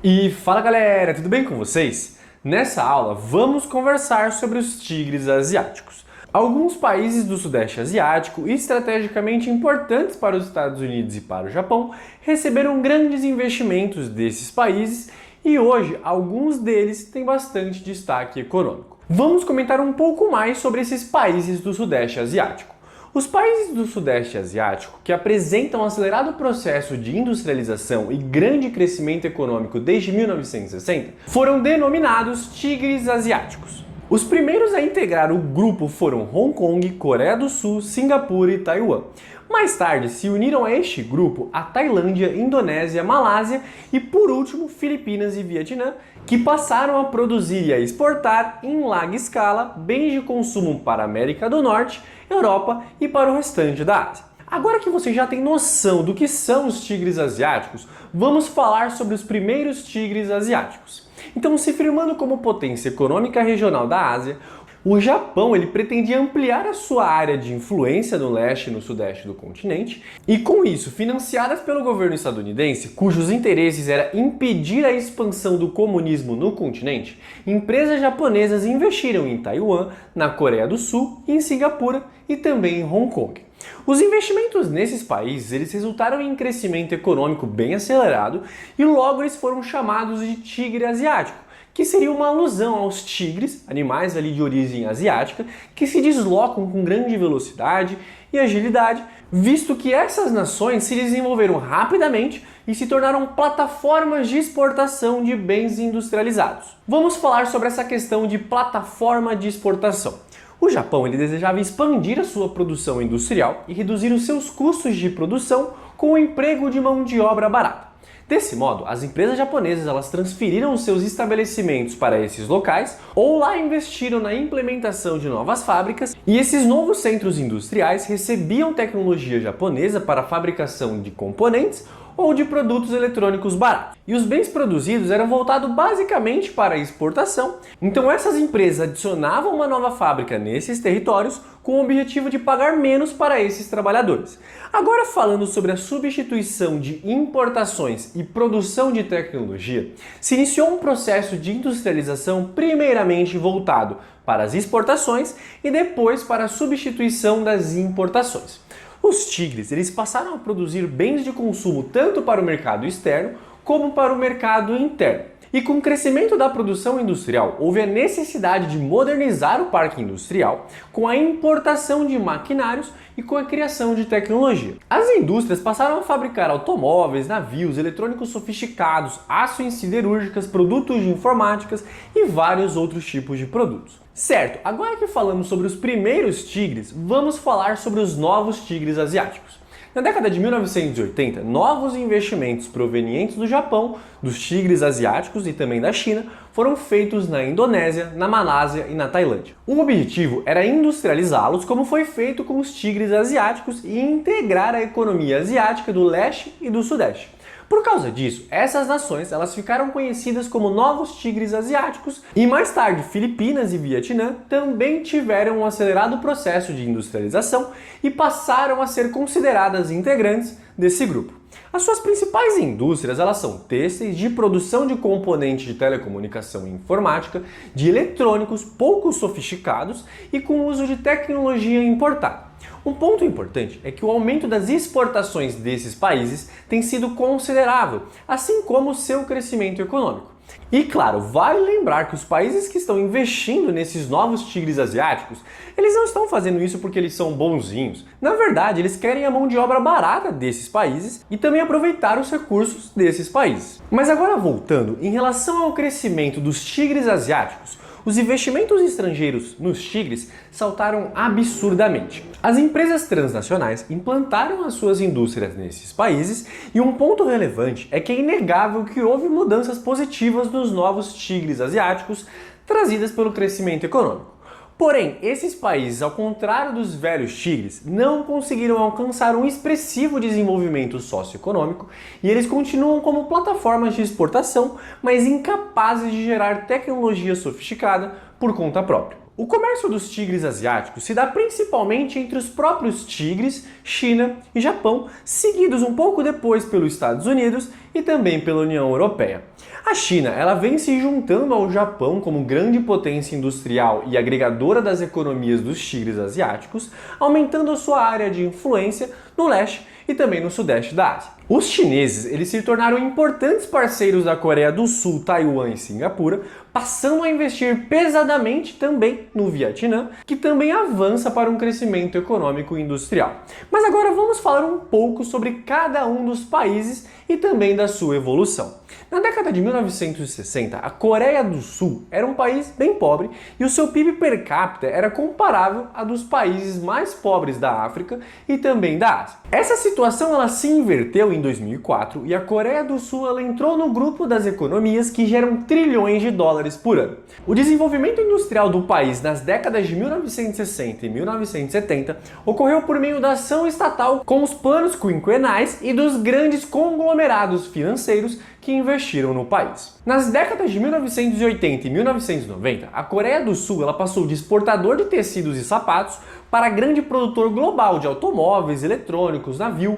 E fala galera, tudo bem com vocês? Nessa aula vamos conversar sobre os tigres asiáticos. Alguns países do Sudeste Asiático, estrategicamente importantes para os Estados Unidos e para o Japão, receberam grandes investimentos desses países e hoje alguns deles têm bastante destaque econômico. Vamos comentar um pouco mais sobre esses países do Sudeste Asiático. Os países do Sudeste Asiático, que apresentam um acelerado processo de industrialização e grande crescimento econômico desde 1960, foram denominados tigres asiáticos. Os primeiros a integrar o grupo foram Hong Kong, Coreia do Sul, Singapura e Taiwan. Mais tarde se uniram a este grupo a Tailândia, Indonésia, Malásia e, por último, Filipinas e Vietnã, que passaram a produzir e a exportar em larga escala bens de consumo para a América do Norte, Europa e para o restante da Ásia. Agora que você já tem noção do que são os tigres asiáticos, vamos falar sobre os primeiros tigres asiáticos. Então, se firmando como potência econômica regional da Ásia, o Japão pretendia ampliar a sua área de influência no leste e no sudeste do continente e, com isso, financiadas pelo governo estadunidense, cujos interesses era impedir a expansão do comunismo no continente, empresas japonesas investiram em Taiwan, na Coreia do Sul, em Singapura e também em Hong Kong. Os investimentos nesses países resultaram em crescimento econômico bem acelerado e logo eles foram chamados de tigre asiático, que seria uma alusão aos tigres, animais de origem asiática, que se deslocam com grande velocidade e agilidade, visto que essas nações se desenvolveram rapidamente e se tornaram plataformas de exportação de bens industrializados. Vamos falar sobre essa questão de plataforma de exportação. O Japão desejava expandir a sua produção industrial e reduzir os seus custos de produção com o emprego de mão de obra barata. Desse modo, as empresas japonesas transferiram os seus estabelecimentos para esses locais ou lá investiram na implementação de novas fábricas e esses novos centros industriais recebiam tecnologia japonesa para a fabricação de componentes ou de produtos eletrônicos baratos. E os bens produzidos eram voltados basicamente para a exportação, então essas empresas adicionavam uma nova fábrica nesses territórios com o objetivo de pagar menos para esses trabalhadores. Agora falando sobre a substituição de importações e produção de tecnologia, se iniciou um processo de industrialização primeiramente voltado para as exportações e depois para a substituição das importações. Os tigres passaram a produzir bens de consumo tanto para o mercado externo como para o mercado interno. E com o crescimento da produção industrial, houve a necessidade de modernizar o parque industrial com a importação de maquinários e com a criação de tecnologia. As indústrias passaram a fabricar automóveis, navios, eletrônicos sofisticados, aços siderúrgicas, produtos de informáticas e vários outros tipos de produtos. Certo, agora que falamos sobre os primeiros tigres, vamos falar sobre os novos tigres asiáticos. Na década de 1980, novos investimentos provenientes do Japão, dos tigres asiáticos e também da China foram feitos na Indonésia, na Malásia e na Tailândia. O objetivo era industrializá-los como foi feito com os tigres asiáticos e integrar a economia asiática do leste e do sudeste. Por causa disso, essas nações ficaram conhecidas como novos tigres asiáticos e mais tarde Filipinas e Vietnã também tiveram um acelerado processo de industrialização e passaram a ser consideradas integrantes desse grupo. As suas principais indústrias são têxteis, de produção de componentes de telecomunicação e informática, de eletrônicos pouco sofisticados e com uso de tecnologia importada. Um ponto importante é que o aumento das exportações desses países tem sido considerável, assim como o seu crescimento econômico. E claro, vale lembrar que os países que estão investindo nesses novos tigres asiáticos, eles não estão fazendo isso porque eles são bonzinhos. Na verdade, eles querem a mão de obra barata desses países e também aproveitar os recursos desses países. Mas agora voltando, em relação ao crescimento dos tigres asiáticos, os investimentos estrangeiros nos tigres saltaram absurdamente. As empresas transnacionais implantaram as suas indústrias nesses países e um ponto relevante é que é inegável que houve mudanças positivas nos novos tigres asiáticos trazidas pelo crescimento econômico. Porém, esses países, ao contrário dos velhos tigres, não conseguiram alcançar um expressivo desenvolvimento socioeconômico e eles continuam como plataformas de exportação, mas incapazes de gerar tecnologia sofisticada por conta própria. O comércio dos tigres asiáticos se dá principalmente entre os próprios tigres, China e Japão, seguidos um pouco depois pelos Estados Unidos e também pela União Europeia. A China, ela vem se juntando ao Japão como grande potência industrial e agregadora das economias dos tigres asiáticos, aumentando a sua área de influência no leste e também no sudeste da Ásia. Os chineses, eles se tornaram importantes parceiros da Coreia do Sul, Taiwan e Singapura, passando a investir pesadamente também no Vietnã, que também avança para um crescimento econômico e industrial. Mas agora vamos falar um pouco sobre cada um dos países e também da sua evolução. Na década de 1960, a Coreia do Sul era um país bem pobre e o seu PIB per capita era comparável a dos países mais pobres da África e também da Ásia. Essa situação ela se inverteu em 2004 e a Coreia do Sul ela entrou no grupo das economias que geram trilhões de dólares por ano. O desenvolvimento industrial do país nas décadas de 1960 e 1970 ocorreu por meio da ação estatal com os planos quinquenais e dos grandes conglomerados financeiros que investiram no país. Nas décadas de 1980 e 1990, a Coreia do Sul ela passou de exportador de tecidos e sapatos para grande produtor global de automóveis, eletrônicos, navio,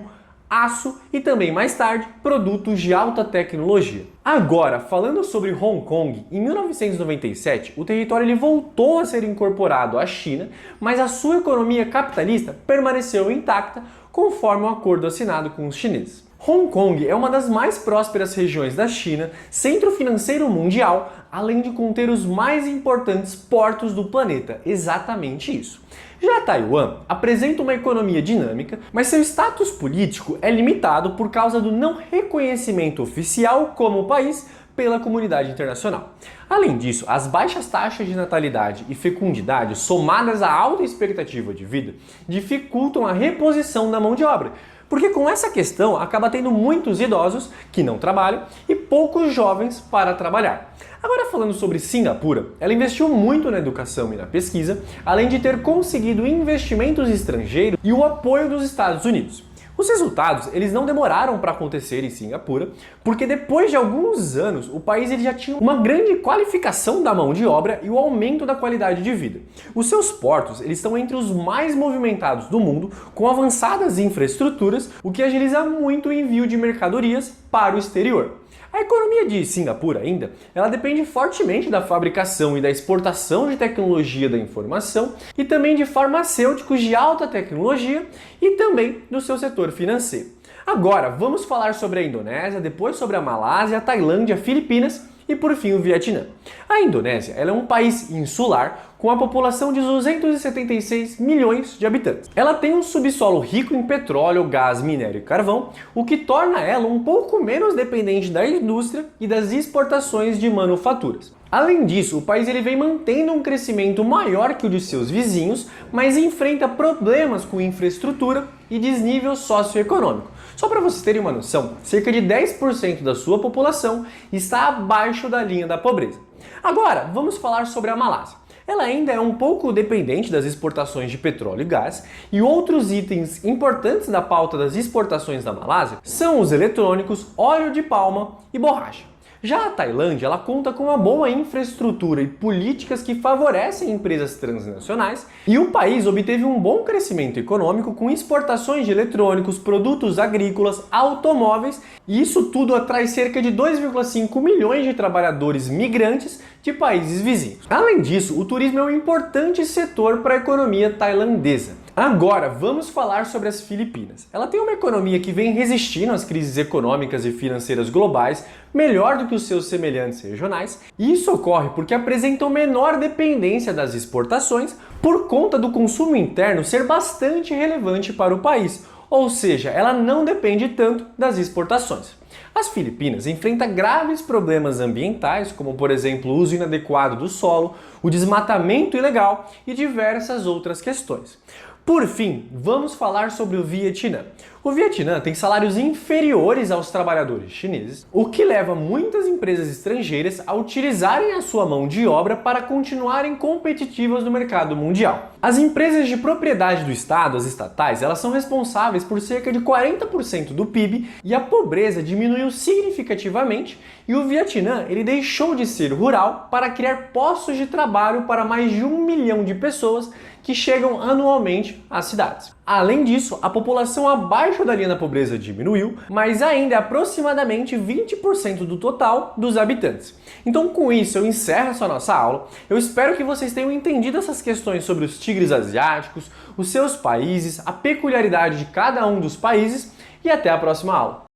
aço e também mais tarde produtos de alta tecnologia. Agora, falando sobre Hong Kong, em 1997 o território ele voltou a ser incorporado à China, mas a sua economia capitalista permaneceu intacta conforme o acordo assinado com os chineses. Hong Kong é uma das mais prósperas regiões da China, centro financeiro mundial, além de conter os mais importantes portos do planeta. Exatamente isso. Já Taiwan apresenta uma economia dinâmica, mas seu status político é limitado por causa do não reconhecimento oficial como país pela comunidade internacional. Além disso, as baixas taxas de natalidade e fecundidade, somadas à alta expectativa de vida, dificultam a reposição da mão de obra, porque com essa questão acaba tendo muitos idosos que não trabalham e poucos jovens para trabalhar. Agora falando sobre Singapura, ela investiu muito na educação e na pesquisa, além de ter conseguido investimentos estrangeiros e o apoio dos Estados Unidos. Os resultados eles não demoraram para acontecer em Singapura, porque depois de alguns anos o país ele já tinha uma grande qualificação da mão de obra e o aumento da qualidade de vida. Os seus portos eles estão entre os mais movimentados do mundo, com avançadas infraestruturas, o que agiliza muito o envio de mercadorias para o exterior. A economia de Singapura ainda, ela depende fortemente da fabricação e da exportação de tecnologia da informação e também de farmacêuticos de alta tecnologia e também do seu setor financeiro. Agora, vamos falar sobre a Indonésia, depois sobre a Malásia, a Tailândia, Filipinas e por fim o Vietnã. A Indonésia ela é um país insular com a população de 276 milhões de habitantes. Ela tem um subsolo rico em petróleo, gás, minério e carvão, o que torna ela um pouco menos dependente da indústria e das exportações de manufaturas. Além disso, o país ele vem mantendo um crescimento maior que o de seus vizinhos, mas enfrenta problemas com infraestrutura e desnível socioeconômico. Só para vocês terem uma noção, cerca de 10% da sua população está abaixo da linha da pobreza. Agora, vamos falar sobre a Malásia. Ela ainda é um pouco dependente das exportações de petróleo e gás, e outros itens importantes da pauta das exportações da Malásia são os eletrônicos, óleo de palma e borracha. Já a Tailândia, ela conta com uma boa infraestrutura e políticas que favorecem empresas transnacionais, e o país obteve um bom crescimento econômico com exportações de eletrônicos, produtos agrícolas, automóveis, e isso tudo atrai cerca de 2,5 milhões de trabalhadores migrantes de países vizinhos. Além disso, o turismo é um importante setor para a economia tailandesa. Agora, vamos falar sobre as Filipinas. Ela tem uma economia que vem resistindo às crises econômicas e financeiras globais melhor do que os seus semelhantes regionais, e isso ocorre porque apresentam menor dependência das exportações por conta do consumo interno ser bastante relevante para o país, ou seja, ela não depende tanto das exportações. As Filipinas enfrentam graves problemas ambientais, como por exemplo o uso inadequado do solo, o desmatamento ilegal e diversas outras questões. Por fim, vamos falar sobre o Vietnã. O Vietnã tem salários inferiores aos trabalhadores chineses, o que leva muitas empresas estrangeiras a utilizarem a sua mão de obra para continuarem competitivas no mercado mundial. As empresas de propriedade do Estado, as estatais, elas são responsáveis por cerca de 40% do PIB e a pobreza diminuiu significativamente, e o Vietnã ele deixou de ser rural para criar postos de trabalho para mais de 1 milhão de pessoas que chegam anualmente às cidades. Além disso, a população abaixo da linha da pobreza diminuiu, mas ainda é aproximadamente 20% do total dos habitantes. Então, com isso, eu encerro essa nossa aula. Eu espero que vocês tenham entendido essas questões sobre os tigres asiáticos, os seus países, a peculiaridade de cada um dos países e até a próxima aula.